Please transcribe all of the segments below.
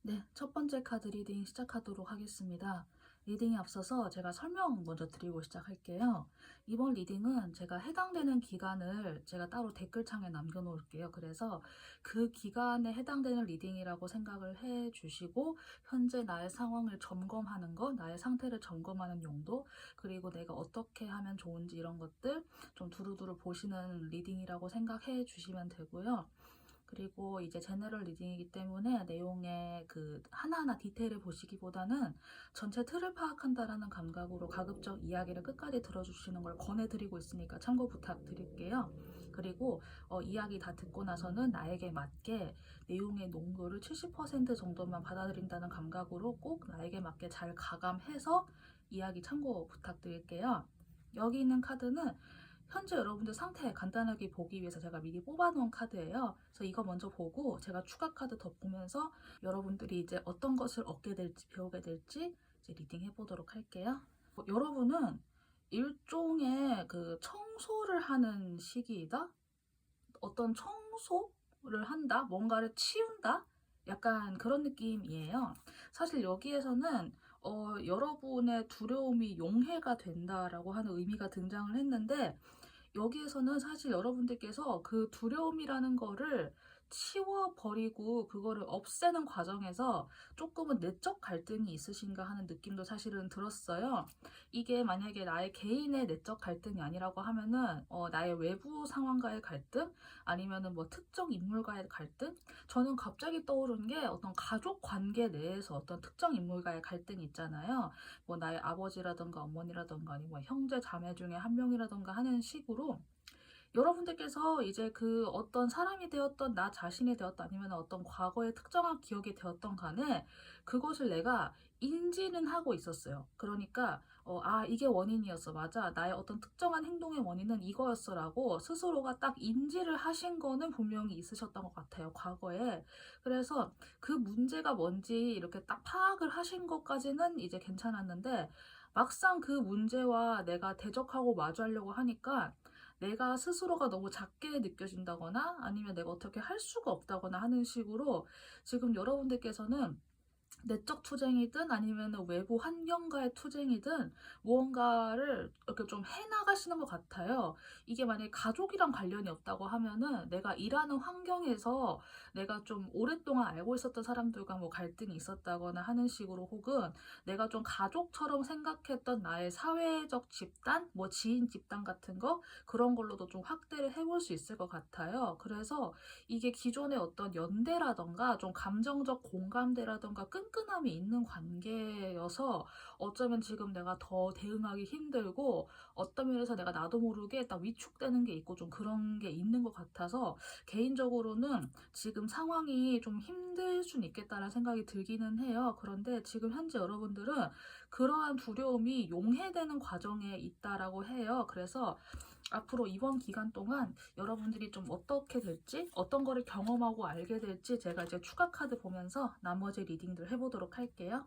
네, 첫 번째 카드 리딩 시작하도록 하겠습니다. 리딩에 앞서서 제가 설명 먼저 드리고 시작할게요. 이번 리딩은 제가 해당되는 기간을 제가 따로 댓글창에 남겨놓을게요. 그래서 그 기간에 해당되는 리딩이라고 생각을 해 주시고, 현재 나의 상황을 점검하는 것, 나의 상태를 점검하는 용도, 그리고 내가 어떻게 하면 좋은지 이런 것들 좀 두루두루 보시는 리딩이라고 생각해 주시면 되고요. 그리고 이제 제너럴 리딩이기 때문에 내용의 그 하나하나 디테일을 보시기보다는 전체 틀을 파악한다라는 감각으로 가급적 이야기를 끝까지 들어주시는 걸 권해드리고 있으니까 참고 부탁드릴게요. 그리고 이야기 다 듣고 나서는 나에게 맞게 내용의 농도를 70% 정도만 받아들인다는 감각으로 꼭 나에게 맞게 잘 가감해서 이야기 참고 부탁드릴게요. 여기 있는 카드는 현재 여러분들 상태 간단하게 보기 위해서 제가 미리 뽑아놓은 카드예요. 그래서 이거 먼저 보고 제가 추가 카드 더 보면서 여러분들이 이제 어떤 것을 얻게 될지 배우게 될지 이제 리딩 해보도록 할게요. 여러분은 일종의 그 청소를 하는 시기이다? 어떤 청소를 한다? 뭔가를 치운다? 약간 그런 느낌이에요. 사실 여기에서는 여러분의 두려움이 용해가 된다라고 하는 의미가 등장을 했는데, 여기에서는 사실 여러분들께서 그 두려움이라는 거를 치워버리고 그거를 없애는 과정에서 조금은 내적 갈등이 있으신가 하는 느낌도 사실은 들었어요. 이게 만약에 나의 개인의 내적 갈등이 아니라고 하면은 나의 외부 상황과의 갈등, 아니면은 뭐 특정 인물과의 갈등. 저는 갑자기 떠오른 게 어떤 가족 관계 내에서 어떤 특정 인물과의 갈등이 있잖아요. 뭐 나의 아버지라던가 어머니라던가 아니면 뭐 형제 자매 중에 한 명이라던가 하는 식으로 여러분들께서 이제 그 어떤 사람이 되었던 나 자신이 되었던 아니면 어떤 과거의 특정한 기억이 되었던 간에 그것을 내가 인지는 하고 있었어요. 그러니까 이게 원인이었어. 맞아. 나의 어떤 특정한 행동의 원인은 이거였어라고 스스로가 딱 인지를 하신 거는 분명히 있으셨던 것 같아요. 과거에. 그래서 그 문제가 뭔지 이렇게 딱 파악을 하신 것까지는 이제 괜찮았는데, 막상 그 문제와 내가 대적하고 마주하려고 하니까 내가 스스로가 너무 작게 느껴진다거나 아니면 내가 어떻게 할 수가 없다거나 하는 식으로 지금 여러분들께서는 내적 투쟁이든 아니면 외부 환경과의 투쟁이든 무언가를 이렇게 좀 해나가시는 것 같아요. 이게 만약에 가족이랑 관련이 없다고 하면은 내가 일하는 환경에서 내가 좀 오랫동안 알고 있었던 사람들과 뭐 갈등이 있었다거나 하는 식으로, 혹은 내가 좀 가족처럼 생각했던 나의 사회적 집단, 뭐 지인 집단 같은 거, 그런 걸로도 좀 확대를 해볼 수 있을 것 같아요. 그래서 이게 기존의 어떤 연대라던가 좀 감정적 공감대라던가 끈끈함이 있는 관계여서 어쩌면 지금 내가 더 대응하기 힘들고, 어떤 면에서 내가 나도 모르게 딱 위축되는 게 있고 좀 그런 게 있는 것 같아서, 개인적으로는 지금 상황이 좀 힘들 수는 있겠다는 생각이 들기는 해요. 그런데 지금 현재 여러분들은 그러한 두려움이 용해되는 과정에 있다라고 해요. 그래서 앞으로 이번 기간 동안 여러분들이 좀 어떻게 될지, 어떤 거를 경험하고 알게 될지 제가 이제 추가 카드 보면서 나머지 리딩들 해보도록 할게요.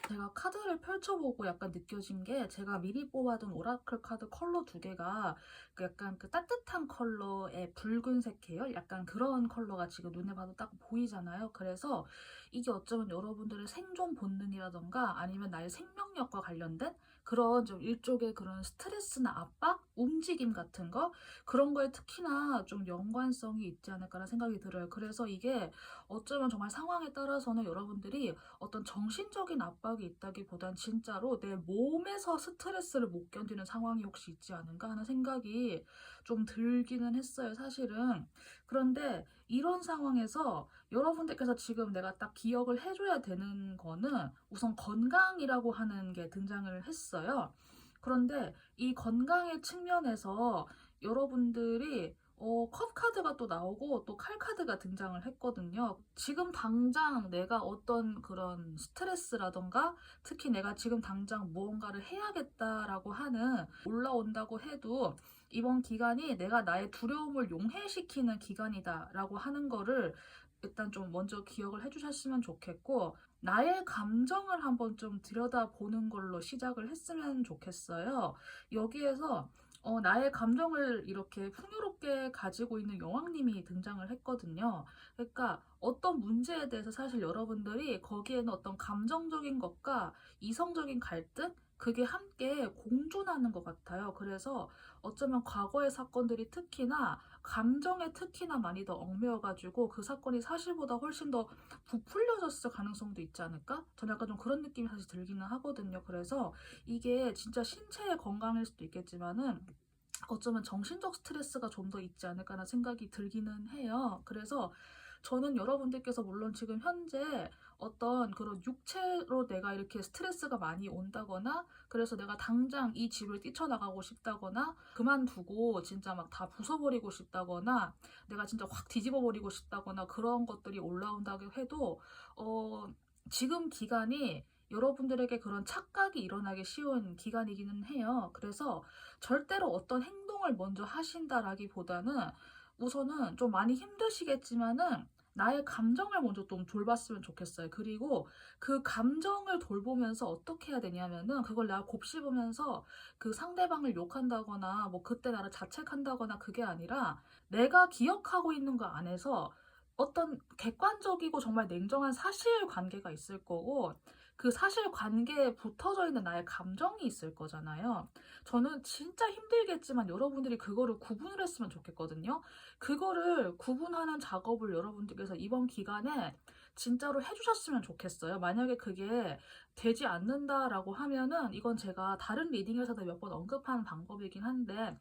제가 카드를 펼쳐보고 약간 느껴진 게, 제가 미리 뽑아둔 오라클 카드 컬러 두 개가 그 약간 그 따뜻한 컬러의 붉은색 계열? 약간 그런 컬러가 지금 눈에 봐도 딱 보이잖아요. 그래서 이게 어쩌면 여러분들의 생존 본능이라던가 아니면 나의 생명력과 관련된 그런 좀 일종의 그런 스트레스나 압박, 움직임 같은 거, 그런 거에 특히나 좀 연관성이 있지 않을까라는 생각이 들어요. 그래서 이게 어쩌면 정말 상황에 따라서는 여러분들이 어떤 정신적인 압박이 있다기보단 진짜로 내 몸에서 스트레스를 못 견디는 상황이 혹시 있지 않은가 하는 생각이 좀 들기는 했어요, 사실은. 그런데 이런 상황에서 여러분들께서 지금 내가 딱 기억을 해줘야 되는 거는 우선 건강이라고 하는 게 등장을 했어요. 그런데 이 건강의 측면에서 여러분들이 컵 카드가 또 나오고 또 칼 카드가 등장을 했거든요. 지금 당장 내가 어떤 그런 스트레스라던가, 특히 내가 지금 당장 무언가를 해야겠다라고 하는 올라온다고 해도, 이번 기간이 내가 나의 두려움을 용해시키는 기간이다라고 하는 거를 일단 좀 먼저 기억을 해주셨으면 좋겠고, 나의 감정을 한번 좀 들여다보는 걸로 시작을 했으면 좋겠어요. 여기에서 나의 감정을 이렇게 풍요롭게 가지고 있는 여왕님이 등장을 했거든요. 그러니까 어떤 문제에 대해서 사실 여러분들이 거기에는 어떤 감정적인 것과 이성적인 갈등? 그게 함께 공존하는 것 같아요. 그래서 어쩌면 과거의 사건들이 특히나 감정에 특히나 많이 더 얽매여가지고 그 사건이 사실보다 훨씬 더 부풀려졌을 가능성도 있지 않을까? 저는 약간 좀 그런 느낌이 사실 들기는 하거든요. 그래서 이게 진짜 신체의 건강일 수도 있겠지만은 어쩌면 정신적 스트레스가 좀 더 있지 않을까라는 생각이 들기는 해요. 그래서 저는 여러분들께서 물론 지금 현재 어떤 그런 육체로 내가 이렇게 스트레스가 많이 온다거나 그래서 내가 당장 이 집을 뛰쳐나가고 싶다거나 그만두고 진짜 막 다 부숴버리고 싶다거나 내가 진짜 확 뒤집어버리고 싶다거나 그런 것들이 올라온다고 해도 어, 지금 기간이 여러분들에게 그런 착각이 일어나기 쉬운 기간이기는 해요. 그래서 절대로 어떤 행동을 먼저 하신다라기보다는 우선은 좀 많이 힘드시겠지만은 나의 감정을 먼저 좀 돌봤으면 좋겠어요. 그리고 그 감정을 돌보면서 어떻게 해야 되냐면은 그걸 내가 곱씹으면서 그 상대방을 욕한다거나 뭐 그때 나를 자책한다거나 그게 아니라 내가 기억하고 있는 거 안에서 어떤 객관적이고 정말 냉정한 사실 관계가 있을 거고 그 사실 관계에 붙어져 있는 나의 감정이 있을 거잖아요. 저는 진짜 힘들겠지만 여러분들이 그거를 구분을 했으면 좋겠거든요. 그거를 구분하는 작업을 여러분들께서 이번 기간에 진짜로 해주셨으면 좋겠어요. 만약에 그게 되지 않는다라고 하면은 이건 제가 다른 리딩에서도 몇 번 언급한 방법이긴 한데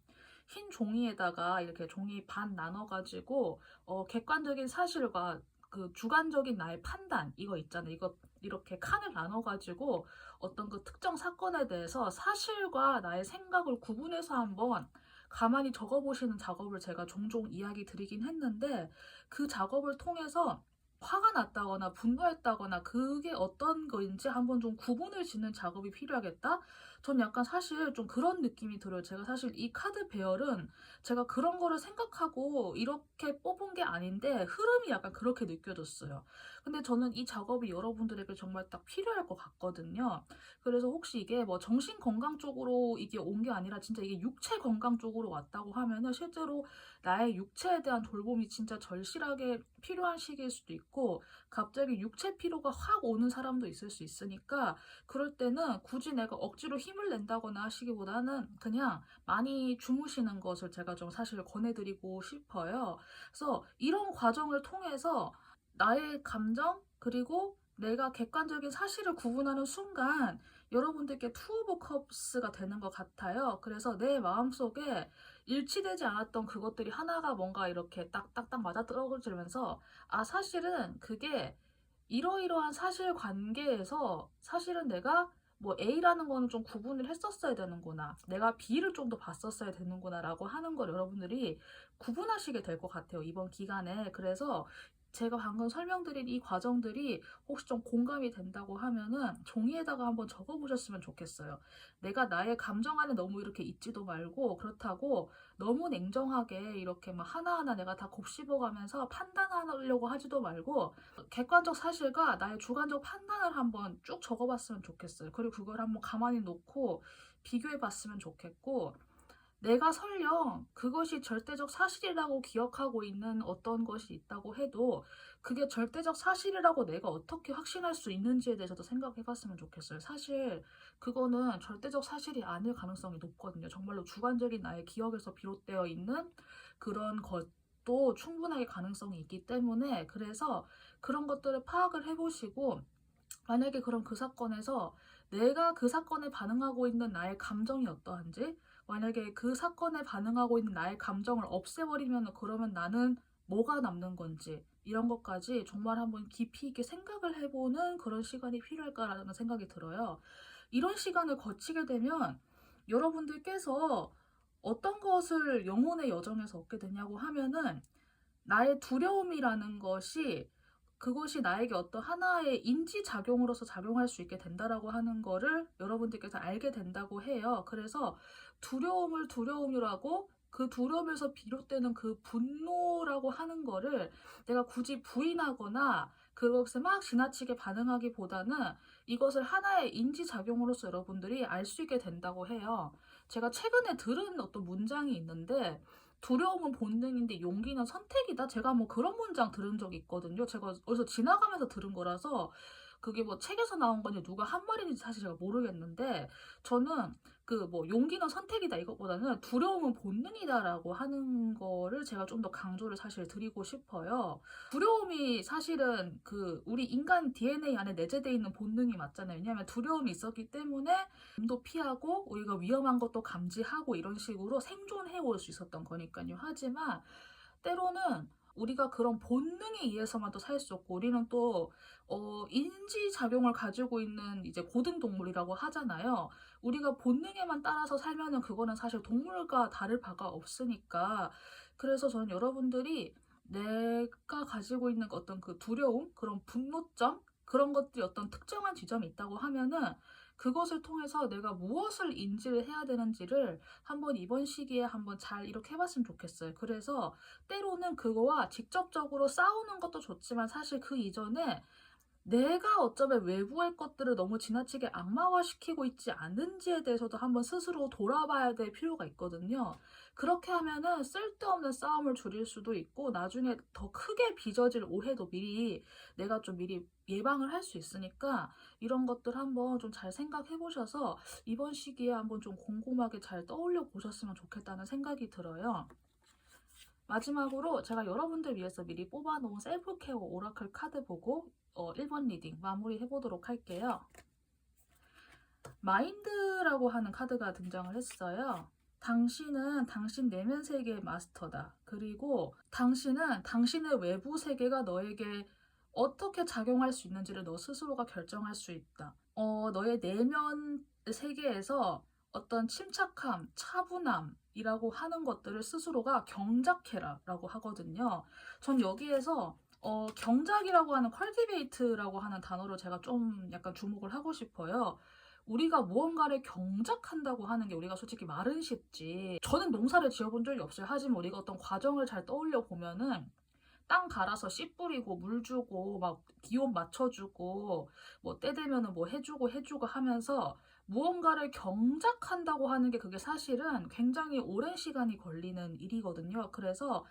흰 종이에다가 이렇게 종이 반 나눠가지고 객관적인 사실과 그 주관적인 나의 판단 이거 있잖아요. 이거 이렇게 칸을 나눠가지고 어떤 그 특정 사건에 대해서 사실과 나의 생각을 구분해서 한번 가만히 적어보시는 작업을 제가 종종 이야기 드리긴 했는데 그 작업을 통해서 화가 났다거나 분노했다거나 그게 어떤 거인지 한번 좀 구분을 짓는 작업이 필요하겠다? 전 약간 사실 좀 그런 느낌이 들어요. 제가 사실 이 카드 배열은 제가 그런 거를 생각하고 이렇게 뽑은 게 아닌데 흐름이 약간 그렇게 느껴졌어요. 근데 저는 이 작업이 여러분들에게 정말 딱 필요할 것 같거든요. 그래서 혹시 이게 뭐 정신 건강 쪽으로 이게 온 게 아니라 진짜 이게 육체 건강 쪽으로 왔다고 하면은 실제로 나의 육체에 대한 돌봄이 진짜 절실하게 필요한 시기일 수도 있고 갑자기 육체 피로가 확 오는 사람도 있을 수 있으니까 그럴 때는 굳이 내가 억지로 힘을 낸다거나 하시기보다는 그냥 많이 주무시는 것을 제가 좀 사실 권해드리고 싶어요. 그래서 이런 과정을 통해서 나의 감정 그리고 내가 객관적인 사실을 구분하는 순간 여러분들께 투 오브 컵스가 되는 것 같아요. 그래서 내 마음속에 일치되지 않았던 그것들이 하나가 뭔가 이렇게 딱딱딱 맞아 떨어지면서 아 사실은 그게 이러이러한 사실 관계에서 사실은 내가 뭐 A라는 거는 좀 구분을 했었어야 되는구나. 내가 B를 좀 더 봤었어야 되는구나 라고 하는 걸 여러분들이 구분하시게 될 것 같아요. 이번 기간에. 그래서 제가 방금 설명드린 이 과정들이 혹시 좀 공감이 된다고 하면은 종이에다가 한번 적어보셨으면 좋겠어요. 내가 나의 감정 안에 너무 이렇게 있지도 말고 그렇다고 너무 냉정하게 이렇게 막 하나하나 내가 다 곱씹어가면서 판단하려고 하지도 말고 객관적 사실과 나의 주관적 판단을 한번 쭉 적어봤으면 좋겠어요. 그리고 그걸 한번 가만히 놓고 비교해봤으면 좋겠고 내가 설령 그것이 절대적 사실이라고 기억하고 있는 어떤 것이 있다고 해도 그게 절대적 사실이라고 내가 어떻게 확신할 수 있는지에 대해서도 생각해 봤으면 좋겠어요. 사실 그거는 절대적 사실이 아닐 가능성이 높거든요. 정말로 주관적인 나의 기억에서 비롯되어 있는 그런 것도 충분하게 가능성이 있기 때문에 그래서 그런 것들을 파악을 해보시고 만약에 그럼 그 사건에서 내가 그 사건에 반응하고 있는 나의 감정이 어떠한지 만약에 그 사건에 반응하고 있는 나의 감정을 없애버리면 그러면 나는 뭐가 남는 건지 이런 것까지 정말 한번 깊이 있게 생각을 해보는 그런 시간이 필요할까라는 생각이 들어요. 이런 시간을 거치게 되면 여러분들께서 어떤 것을 영혼의 여정에서 얻게 되냐고 하면은 나의 두려움이라는 것이 그것이 나에게 어떤 하나의 인지작용으로서 작용할 수 있게 된다라고 하는 거를 여러분들께서 알게 된다고 해요. 그래서 두려움을 두려움이라고 그 두려움에서 비롯되는 그 분노라고 하는 거를 내가 굳이 부인하거나 그것에 막 지나치게 반응하기보다는 이것을 하나의 인지작용으로서 여러분들이 알 수 있게 된다고 해요. 제가 최근에 들은 어떤 문장이 있는데 두려움은 본능인데 용기는 선택이다. 제가 뭐 그런 문장 들은 적이 있거든요. 제가 어디서 지나가면서 들은 거라서 그게 뭐 책에서 나온 건지 누가 한 말인지 사실 제가 모르겠는데 저는 그 뭐 용기는 선택이다 이것보다는 두려움은 본능이다라고 하는 거를 제가 좀 더 강조를 사실 드리고 싶어요. 두려움이 사실은 그 우리 인간 DNA 안에 내재되어 있는 본능이 맞잖아요. 왜냐하면 두려움이 있었기 때문에 도 피하고 우리가 위험한 것도 감지하고 이런 식으로 생존해 올 수 있었던 거니까요. 하지만 때로는 우리가 그런 본능에 의해서만 또 살 수 없고 우리는 또 인지작용을 가지고 있는 이제 고등동물이라고 하잖아요. 우리가 본능에만 따라서 살면은 그거는 사실 동물과 다를 바가 없으니까 그래서 저는 여러분들이 내가 가지고 있는 어떤 그 두려움, 그런 분노점 그런 것들이 어떤 특정한 지점이 있다고 하면은 그것을 통해서 내가 무엇을 인지를 해야 되는지를 한번 이번 시기에 한번 잘 이렇게 해봤으면 좋겠어요. 그래서 때로는 그거와 직접적으로 싸우는 것도 좋지만 사실 그 이전에 내가 어쩌면 외부의 것들을 너무 지나치게 악마화시키고 있지 않은지에 대해서도 한번 스스로 돌아봐야 될 필요가 있거든요. 그렇게 하면은 쓸데없는 싸움을 줄일 수도 있고 나중에 더 크게 빚어질 오해도 미리 내가 좀 미리 예방을 할 수 있으니까 이런 것들 한번 좀 잘 생각해 보셔서 이번 시기에 한번 좀 곰곰하게 잘 떠올려 보셨으면 좋겠다는 생각이 들어요. 마지막으로 제가 여러분들 위해서 미리 뽑아놓은 셀프케어 오라클 카드 보고 1번 리딩 마무리 해보도록 할게요. 마인드라고 하는 카드가 등장을 했어요. 당신은 당신 내면 세계의 마스터다. 그리고 당신은 당신의 외부 세계가 너에게 어떻게 작용할 수 있는지를 너 스스로가 결정할 수 있다. 너의 내면 세계에서 어떤 침착함, 차분함이라고 하는 것들을 스스로가 경작해라 라고 하거든요. 전 여기에서 경작이라고 하는 컬티베이트라고 하는 단어로 제가 좀 약간 주목을 하고 싶어요. 우리가 무언가를 경작한다고 하는 게 우리가 솔직히 말은 쉽지. 저는 농사를 지어본 적이 없어요. 하지만 우리가 어떤 과정을 잘 떠올려 보면은 땅 갈아서 씨 뿌리고 물 주고 막 기온 맞춰주고 뭐 때 되면은 뭐 해주고 하면서 무언가를 경작한다고 하는 게 그게 사실은 굉장히 오랜 시간이 걸리는 일이거든요. 그래서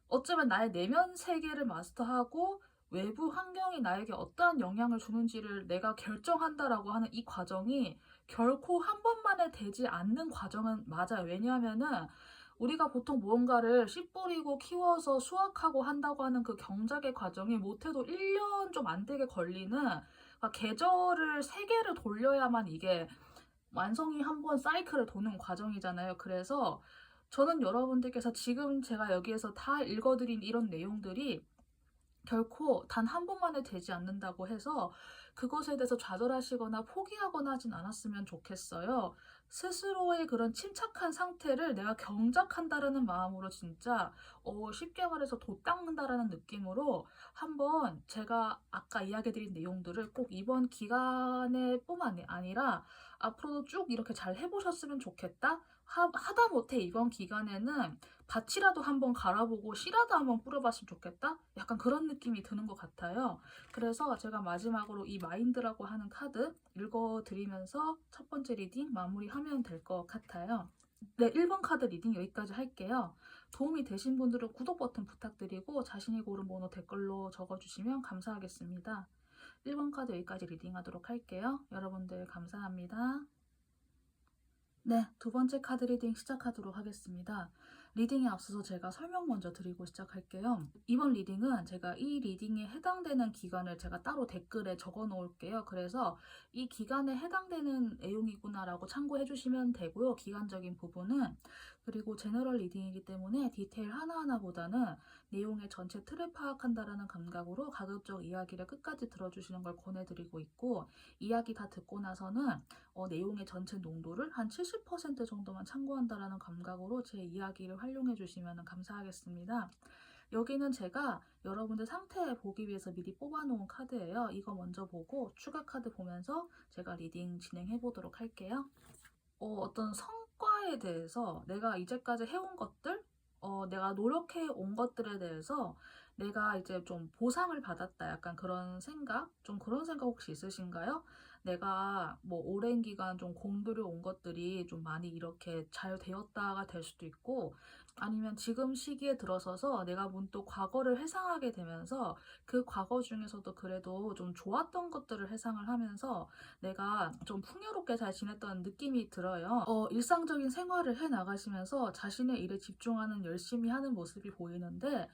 어쩌면 나의 내면 세계를 마스터하고 외부 환경이 나에게 어떠한 영향을 주는지를 내가 결정한다라고 하는 이 과정이 결코 한 번만에 되지 않는 과정은 맞아요. 왜냐하면은 우리가 보통 무언가를 씨 뿌리고 키워서 수확하고 한다고 하는 그 경작의 과정이 못해도 1년 좀 안 되게 걸리는 그러니까 계절을 3개를 돌려야만 이게 완성이 한 번 사이클을 도는 과정이잖아요. 그래서 저는 여러분들께서 지금 제가 여기에서 다 읽어드린 이런 내용들이 결코 단 한 번만에 되지 않는다고 해서 그것에 대해서 좌절하시거나 포기하거나 하진 않았으면 좋겠어요. 스스로의 그런 침착한 상태를 내가 경작한다라는 마음으로 진짜 쉽게 말해서 돛 닦는다라는 느낌으로 한번 제가 아까 이야기해드린 내용들을 꼭 이번 기간에 뿐만 아니라 앞으로도 쭉 이렇게 잘 해보셨으면 좋겠다. 하다 못해 이번 기간에는 밭이라도 한번 갈아보고 씨라도 한번 뿌려봤으면 좋겠다? 약간 그런 느낌이 드는 것 같아요. 그래서 제가 마지막으로 이 마인드라고 하는 카드 읽어드리면서 첫 번째 리딩 마무리하면 될 것 같아요. 네, 1번 카드 리딩 여기까지 할게요. 도움이 되신 분들은 구독 버튼 부탁드리고 자신이 고른 번호 댓글로 적어주시면 감사하겠습니다. 1번 카드 여기까지 리딩하도록 할게요. 여러분들 감사합니다. 네, 두 번째 카드 리딩 시작하도록 하겠습니다. 리딩에 앞서서 제가 설명 먼저 드리고 시작할게요. 이번 리딩은 제가 이 리딩에 해당되는 기간을 제가 따로 댓글에 적어 놓을게요. 그래서 이 기간에 해당되는 내용이구나라고 참고해 주시면 되고요. 기간적인 부분은. 그리고 제너럴 리딩이기 때문에 디테일 하나하나보다는 내용의 전체 틀을 파악한다라는 감각으로 가급적 이야기를 끝까지 들어주시는 걸 권해드리고 있고 이야기 다 듣고 나서는 내용의 전체 농도를 한 70% 정도만 참고한다라는 감각으로 제 이야기를 활용해 주시면 감사하겠습니다. 여기는 제가 여러분들 상태 보기 위해서 미리 뽑아놓은 카드예요. 이거 먼저 보고 추가 카드 보면서 제가 리딩 진행해 보도록 할게요. 어떤 성과에 대해서 내가 이제까지 해온 것들, 내가 노력해 온 것들에 대해서 내가 이제 좀 보상을 받았다. 약간 그런 생각? 좀 그런 생각 혹시 있으신가요? 내가 뭐 오랜 기간 좀 공들여 온 것들이 좀 많이 이렇게 잘 되었다가 될 수도 있고, 아니면 지금 시기에 들어서서 내가 문득 과거를 회상하게 되면서 그 과거 중에서도 그래도 좀 좋았던 것들을 회상을 하면서 내가 좀 풍요롭게 잘 지냈던 느낌이 들어요. 일상적인 생활을 해 나가시면서 자신의 일에 집중하는 열심히 하는 모습이 보이는데,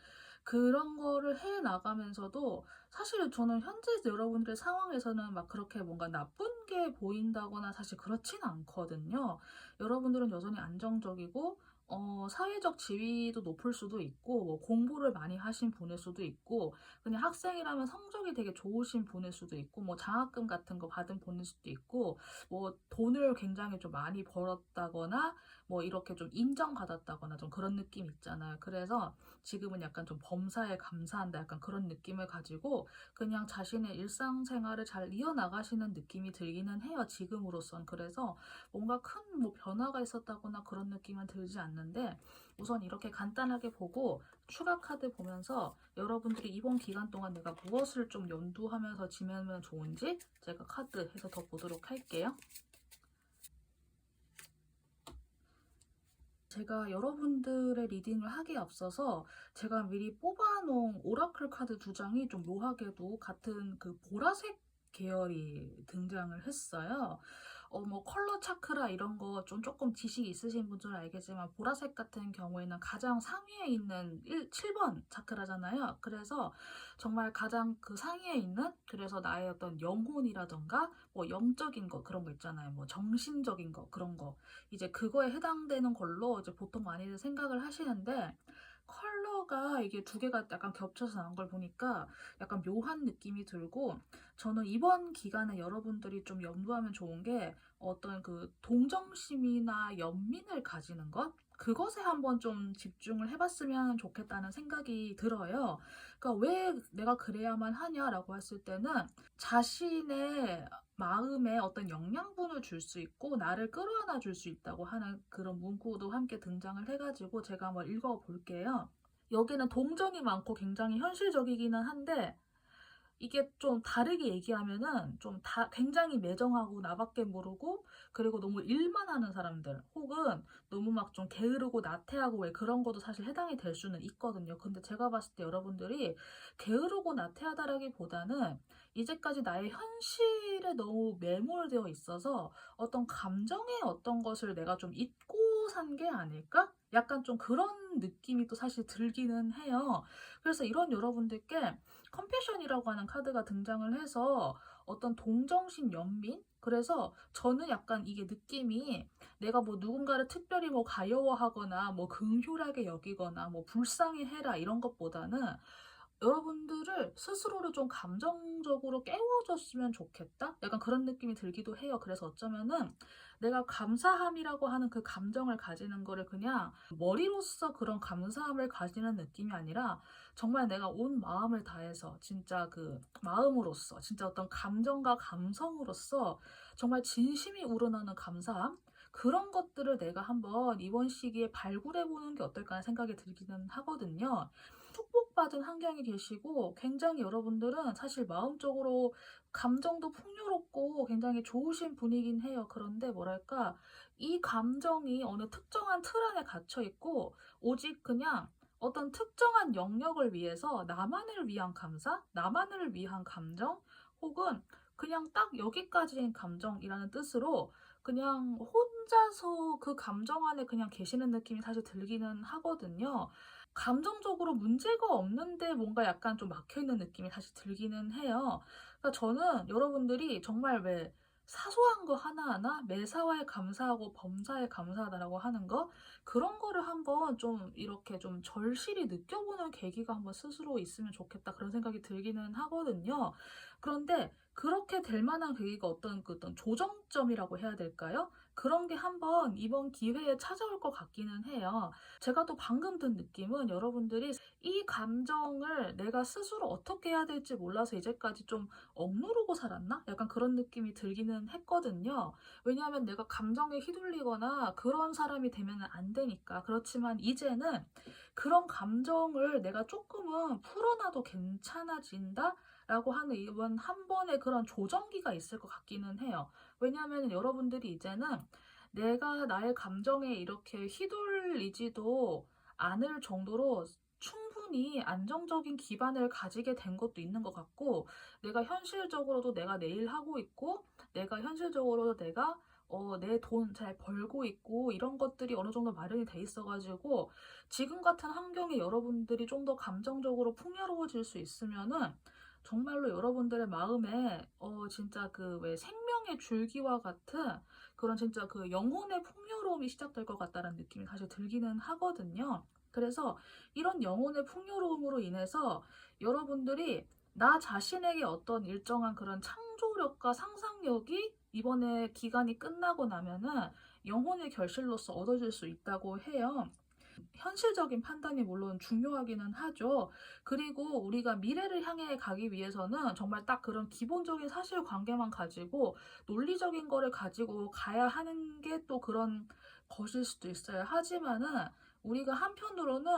그런 거를 해 나가면서도 사실 저는 현재 여러분들의 상황에서는 막 그렇게 뭔가 나쁜 게 보인다거나 사실 그렇진 않거든요. 여러분들은 여전히 안정적이고 사회적 지위도 높을 수도 있고, 뭐 공부를 많이 하신 분일 수도 있고, 그냥 학생이라면 성적이 되게 좋으신 분일 수도 있고, 뭐 장학금 같은 거 받은 분일 수도 있고, 뭐 돈을 굉장히 좀 많이 벌었다거나, 뭐 이렇게 좀 인정받았다거나 좀 그런 느낌 있잖아요. 그래서 지금은 약간 좀 범사에 감사한다, 약간 그런 느낌을 가지고 그냥 자신의 일상생활을 잘 이어나가시는 느낌이 들기는 해요, 지금으로선. 그래서 뭔가 큰 뭐 변화가 있었다거나 그런 느낌은 들지 않는데, 우선 이렇게 간단하게 보고 추가 카드 보면서 여러분들이 이번 기간 동안 내가 무엇을 좀 연두하면서 지내면 좋은지 제가 카드 해서 더 보도록 할게요. 제가 여러분들의 리딩을 하기에 앞서서 제가 미리 뽑아놓은 오라클 카드 두 장이 좀 묘하게도 같은 그 보라색 계열이 등장을 했어요. 뭐 컬러 차크라 이런 거 좀 조금 지식이 있으신 분들은 알겠지만, 보라색 같은 경우에는 가장 상위에 있는 7번 차크라잖아요. 그래서 정말 가장 그 상위에 있는, 그래서 나의 어떤 영혼이라던가 뭐 영적인 거 그런 거 있잖아요. 뭐 정신적인 거 그런 거, 이제 그거에 해당되는 걸로 이제 보통 많이들 생각을 하시는데, 컬러가 이게 두 개가 약간 겹쳐서 나온 걸 보니까 약간 묘한 느낌이 들고, 저는 이번 기간에 여러분들이 좀 염두하면 좋은 게 어떤 그 동정심이나 연민을 가지는 것? 그것에 한번 좀 집중을 해봤으면 좋겠다는 생각이 들어요. 그러니까 왜 내가 그래야만 하냐라고 했을 때는, 자신의 마음에 어떤 영양분을 줄 수 있고 나를 끌어안아 줄 수 있다고 하는 그런 문구도 함께 등장을 해가지고 제가 한번 읽어볼게요. 여기는 동정이 많고 굉장히 현실적이기는 한데, 이게 좀 다르게 얘기하면은 좀 다 굉장히 매정하고 나밖에 모르고, 그리고 너무 일만 하는 사람들, 혹은 너무 막 좀 게으르고 나태하고 왜 그런 것도 사실 해당이 될 수는 있거든요. 근데 제가 봤을 때 여러분들이 게으르고 나태하다라기보다는 이제까지 나의 현실에 너무 매몰되어 있어서 어떤 감정의 어떤 것을 내가 좀 잊고 산 게 아닐까? 약간 좀 그런 느낌이 또 사실 들기는 해요. 그래서 이런 여러분들께 컴패션이라고 하는 카드가 등장을 해서 어떤 동정심, 연민? 그래서 저는 약간 이게 느낌이, 내가 뭐 누군가를 특별히 뭐 가여워하거나 뭐 긍휼하게 여기거나 뭐 불쌍히 해라 이런 것보다는 여러분들을 스스로를 좀 감정적으로 깨워줬으면 좋겠다? 약간 그런 느낌이 들기도 해요. 그래서 어쩌면은 내가 감사함이라고 하는 그 감정을 가지는 거를 그냥 머리로서 그런 감사함을 가지는 느낌이 아니라, 정말 내가 온 마음을 다해서 진짜 그 마음으로서, 진짜 어떤 감정과 감성으로서 정말 진심이 우러나는 감사함? 그런 것들을 내가 한번 이번 시기에 발굴해보는 게 어떨까 하는 생각이 들기는 하거든요. 축복받은 환경에 계시고 굉장히 여러분들은 사실 마음적으로 감정도 풍요롭고 굉장히 좋으신 분이긴 해요. 그런데 뭐랄까, 이 감정이 어느 특정한 틀 안에 갇혀 있고 오직 그냥 어떤 특정한 영역을 위해서 나만을 위한 감사, 나만을 위한 감정, 혹은 그냥 딱 여기까지인 감정이라는 뜻으로 그냥 혼자서 그 감정 안에 그냥 계시는 느낌이 사실 들기는 하거든요. 감정적으로 문제가 없는데 뭔가 약간 좀 막혀있는 느낌이 사실 들기는 해요. 그러니까 저는 여러분들이 정말 왜 사소한 거 하나하나 매사에 감사하고 범사에 감사하다라고 하는 거, 그런 거를 한번 좀 이렇게 좀 절실히 느껴보는 계기가 한번 스스로 있으면 좋겠다, 그런 생각이 들기는 하거든요. 그런데 그렇게 될 만한 계기가 어떤 그 어떤 조정점이라고 해야 될까요? 그런 게 한번 이번 기회에 찾아올 것 같기는 해요. 제가 또 방금 든 느낌은 여러분들이 이 감정을 내가 스스로 어떻게 해야 될지 몰라서 이제까지 좀 억누르고 살았나? 약간 그런 느낌이 들기는 했거든요. 왜냐하면 내가 감정에 휘둘리거나 그런 사람이 되면 안 되니까. 그렇지만 이제는 그런 감정을 내가 조금은 풀어놔도 괜찮아진다? 라고 하는 이번 한 번의 그런 조정기가 있을 것 같기는 해요. 왜냐하면 여러분들이 이제는 내가 나의 감정에 이렇게 휘둘리지도 않을 정도로 충분히 안정적인 기반을 가지게 된 것도 있는 것 같고, 내가 현실적으로도 내가 내일 하고 있고, 내가 현실적으로도 내가 내 돈 잘 벌고 있고, 이런 것들이 어느 정도 마련이 돼 있어가지고, 지금 같은 환경에 여러분들이 좀 더 감정적으로 풍요로워질 수 있으면은, 정말로 여러분들의 마음에 진짜 그 왜 생명의 줄기와 같은 그런 진짜 그 영혼의 풍요로움이 시작될 것 같다는 느낌이 사실 들기는 하거든요. 그래서 이런 영혼의 풍요로움으로 인해서 여러분들이 나 자신에게 어떤 일정한 그런 창조력과 상상력이 이번에 기간이 끝나고 나면은 영혼의 결실로서 얻어질 수 있다고 해요. 현실적인 판단이 물론 중요하기는 하죠. 그리고 우리가 미래를 향해 가기 위해서는 정말 딱 그런 기본적인 사실관계만 가지고 논리적인 거를 가지고 가야 하는 게 또 그런 것일 수도 있어요. 하지만은 우리가 한편으로는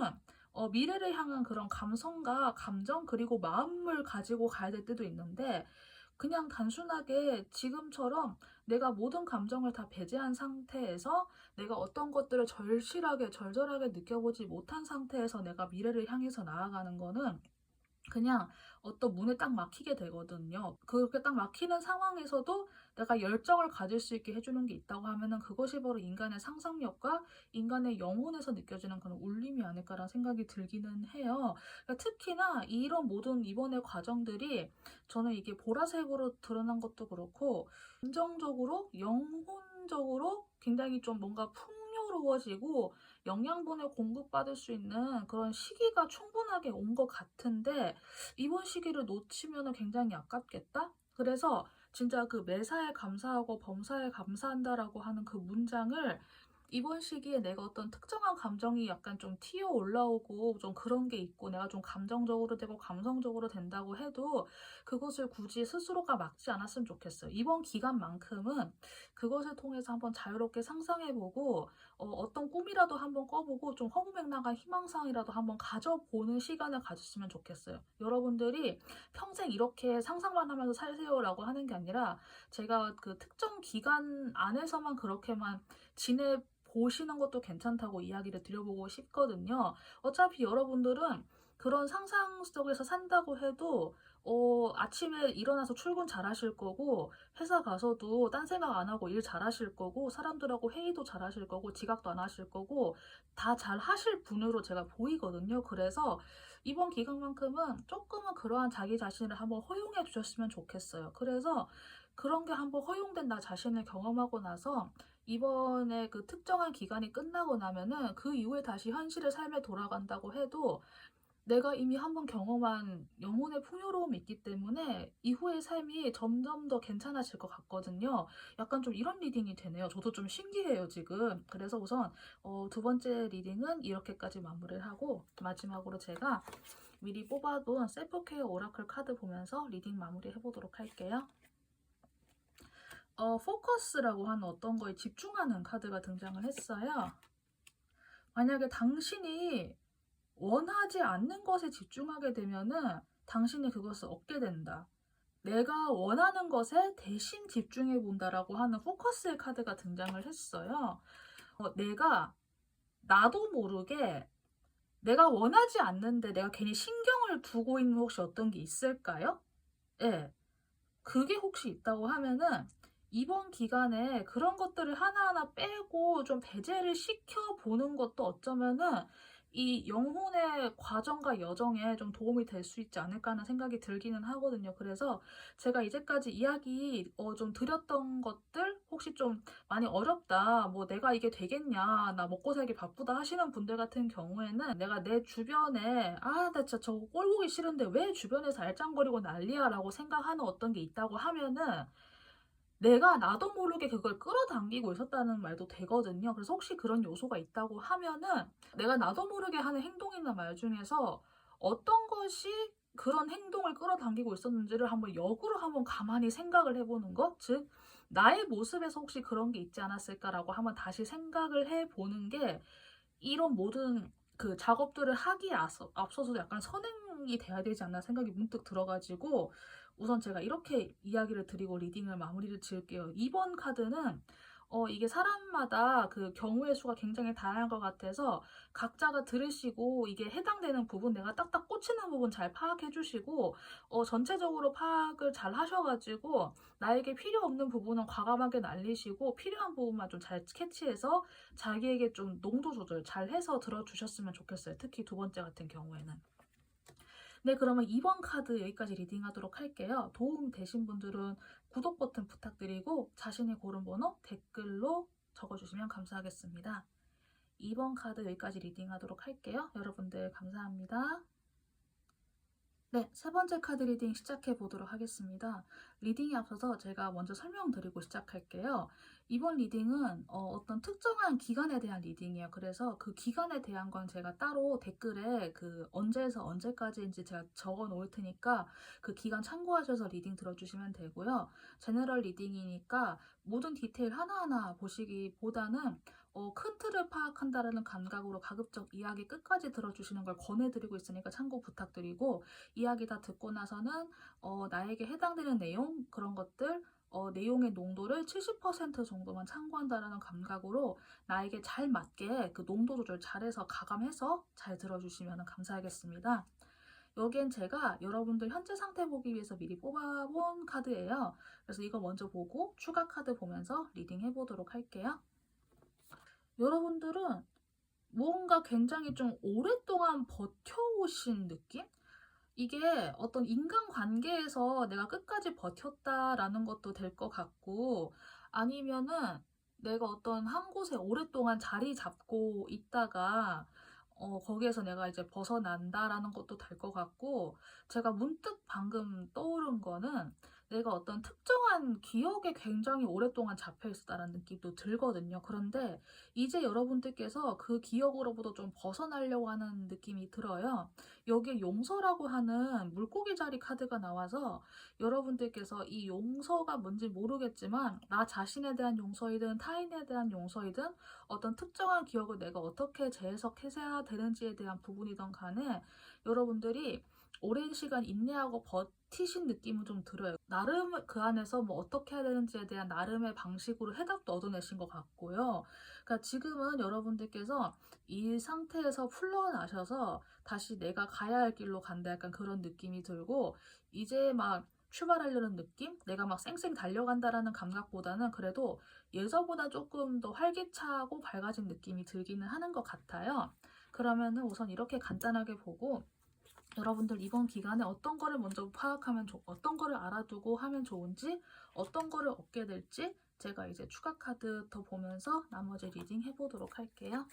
미래를 향한 그런 감성과 감정 그리고 마음을 가지고 가야 될 때도 있는데 그냥 단순하게 지금처럼 내가 모든 감정을 다 배제한 상태에서 내가 어떤 것들을 절실하게, 절절하게 느껴보지 못한 상태에서 내가 미래를 향해서 나아가는 거는 그냥 어떤 문에 딱 막히게 되거든요. 그렇게 딱 막히는 상황에서도 내가 열정을 가질 수 있게 해주는 게 있다고 하면은 그것이 바로 인간의 상상력과 인간의 영혼에서 느껴지는 그런 울림이 아닐까라는 생각이 들기는 해요. 그러니까 특히나 이런 모든 이번의 과정들이 저는 이게 보라색으로 드러난 것도 그렇고 감정적으로, 영혼적으로 굉장히 좀 뭔가 풍요로워지고 영양분을 공급받을 수 있는 그런 시기가 충분하게 온 것 같은데 이번 시기를 놓치면 굉장히 아깝겠다? 그래서 진짜 그 매사에 감사하고 범사에 감사한다라고 하는 그 문장을 이번 시기에 내가 어떤 특정한 감정이 약간 좀 튀어 올라오고 좀 그런 게 있고 내가 좀 감정적으로 되고 감성적으로 된다고 해도 그것을 굳이 스스로가 막지 않았으면 좋겠어요. 이번 기간만큼은 그것을 통해서 한번 자유롭게 상상해보고 어떤 꿈이라도 한번 꿔보고 좀 허무맹랑한 희망사항이라도 한번 가져보는 시간을 가졌으면 좋겠어요. 여러분들이 평생 이렇게 상상만 하면서 살세요라고 하는 게 아니라 제가 그 특정 기간 안에서만 그렇게만 지내 보시는 것도 괜찮다고 이야기를 드려보고 싶거든요. 어차피 여러분들은 그런 상상 속에서 산다고 해도 아침에 일어나서 출근 잘 하실 거고 회사 가서도 딴 생각 안 하고 일 잘 하실 거고 사람들하고 회의도 잘 하실 거고 지각도 안 하실 거고 다 잘 하실 분으로 제가 보이거든요. 그래서 이번 기간만큼은 조금은 그러한 자기 자신을 한번 허용해 주셨으면 좋겠어요. 그래서 그런 게 한번 허용된 나 자신을 경험하고 나서 이번에 그 특정한 기간이 끝나고 나면은 그 이후에 다시 현실의 삶에 돌아간다고 해도 내가 이미 한번 경험한 영혼의 풍요로움이 있기 때문에 이후의 삶이 점점 더 괜찮아질 것 같거든요. 약간 좀 이런 리딩이 되네요. 저도 좀 신기해요, 지금. 그래서 우선 두 번째 리딩은 이렇게까지 마무리를 하고 마지막으로 제가 미리 뽑아둔 셀프케어 오라클 카드 보면서 리딩 마무리 해보도록 할게요. 포커스라고 하는 어떤 거에 집중하는 카드가 등장을 했어요. 만약에 당신이 원하지 않는 것에 집중하게 되면은 당신이 그것을 얻게 된다. 내가 원하는 것에 대신 집중해 본다라고 하는 포커스의 카드가 등장을 했어요. 내가 나도 모르게 내가 원하지 않는데 내가 괜히 신경을 두고 있는 혹시 어떤 게 있을까요? 예. 그게 혹시 있다고 하면은 이번 기간에 그런 것들을 하나하나 빼고 좀 배제를 시켜보는 것도 어쩌면은 이 영혼의 과정과 여정에 좀 도움이 될 수 있지 않을까 하는 생각이 들기는 하거든요. 그래서 제가 이제까지 이야기 좀 드렸던 것들 혹시 좀 많이 어렵다, 뭐 내가 이게 되겠냐, 나 먹고 살기 바쁘다 하시는 분들 같은 경우에는 내가 내 주변에 나 진짜 저거 꼴 보기 싫은데 왜 주변에서 알짱거리고 난리야 라고 생각하는 어떤 게 있다고 하면은 내가 나도 모르게 그걸 끌어당기고 있었다는 말도 되거든요. 그래서 혹시 그런 요소가 있다고 하면은 내가 나도 모르게 하는 행동이나 말 중에서 어떤 것이 그런 행동을 끌어당기고 있었는지를 한번 역으로 한번 가만히 생각을 해보는 것, 즉 나의 모습에서 혹시 그런 게 있지 않았을까라고 한번 다시 생각을 해보는 게 이런 모든 그 작업들을 하기에 앞서서 약간 선행이 돼야 되지 않나 생각이 문득 들어가지고 우선 제가 이렇게 이야기를 드리고 리딩을 마무리를 지을게요. 2번 카드는 이게 사람마다 그 경우의 수가 굉장히 다양한 것 같아서 각자가 들으시고 이게 해당되는 부분, 내가 딱딱 꽂히는 부분 잘 파악해 주시고 전체적으로 파악을 잘 하셔가지고 나에게 필요 없는 부분은 과감하게 날리시고 필요한 부분만 좀 잘 캐치해서 자기에게 좀 농도 조절 잘 해서 들어주셨으면 좋겠어요. 특히 두 번째 같은 경우에는. 네, 그러면 2번 카드 여기까지 리딩하도록 할게요. 도움 되신 분들은 구독 버튼 부탁드리고 자신이 고른 번호 댓글로 적어주시면 감사하겠습니다. 2번 카드 여기까지 리딩하도록 할게요. 여러분들 감사합니다. 네, 세 번째 카드 리딩 시작해 보도록 하겠습니다. 리딩에 앞서서 제가 먼저 설명드리고 시작할게요. 이번 리딩은 어떤 특정한 기간에 대한 리딩이에요. 그래서 그 기간에 대한 건 제가 따로 댓글에 그 언제에서 언제까지인지 제가 적어 놓을 테니까 그 기간 참고하셔서 리딩 들어주시면 되고요. 제너럴 리딩이니까 모든 디테일 하나하나 보시기보다는 큰 틀을 파악한다라는 감각으로 가급적 이야기 끝까지 들어주시는 걸 권해드리고 있으니까 참고 부탁드리고 이야기 다 듣고 나서는 나에게 해당되는 내용 그런 것들 내용의 농도를 70% 정도만 참고한다라는 감각으로 나에게 잘 맞게 그 농도 조절 잘해서 가감해서 잘 들어주시면 감사하겠습니다. 여기엔 제가 여러분들 현재 상태 보기 위해서 미리 뽑아본 카드예요. 그래서 이거 먼저 보고 추가 카드 보면서 리딩 해보도록 할게요. 여러분들은 뭔가 굉장히 좀 오랫동안 버텨오신 느낌? 이게 어떤 인간관계에서 내가 끝까지 버텼다라는 것도 될 것 같고 아니면은 내가 어떤 한 곳에 오랫동안 자리 잡고 있다가 거기에서 내가 이제 벗어난다라는 것도 될 것 같고 제가 문득 방금 떠오른 거는 내가 어떤 특정한 기억에 굉장히 오랫동안 잡혀 있었다라는 느낌도 들거든요. 그런데 이제 여러분들께서 그 기억으로부터 좀 벗어나려고 하는 느낌이 들어요. 여기에 용서라고 하는 물고기 자리 카드가 나와서 여러분들께서 이 용서가 뭔지 모르겠지만 나 자신에 대한 용서이든 타인에 대한 용서이든 어떤 특정한 기억을 내가 어떻게 재해석해야 되는지에 대한 부분이든 간에 여러분들이 오랜 시간 인내하고 버티신 느낌은 좀 들어요. 나름 그 안에서 뭐 어떻게 해야 되는지에 대한 나름의 방식으로 해답도 얻어내신 것 같고요. 그러니까 지금은 여러분들께서 이 상태에서 풀러나셔서 다시 내가 가야 할 길로 간다 약간 그런 느낌이 들고 이제 막 출발하려는 느낌? 내가 막 쌩쌩 달려간다라는 감각보다는 그래도 예전보다 조금 더 활기차고 밝아진 느낌이 들기는 하는 것 같아요. 그러면은 우선 이렇게 간단하게 보고 여러분들 이번 기간에 어떤 거를 먼저 파악하면 어떤 거를 알아두고 하면 좋은지 어떤 거를 얻게 될지 제가 이제 추가 카드 더 보면서 나머지 리딩 해보도록 할게요.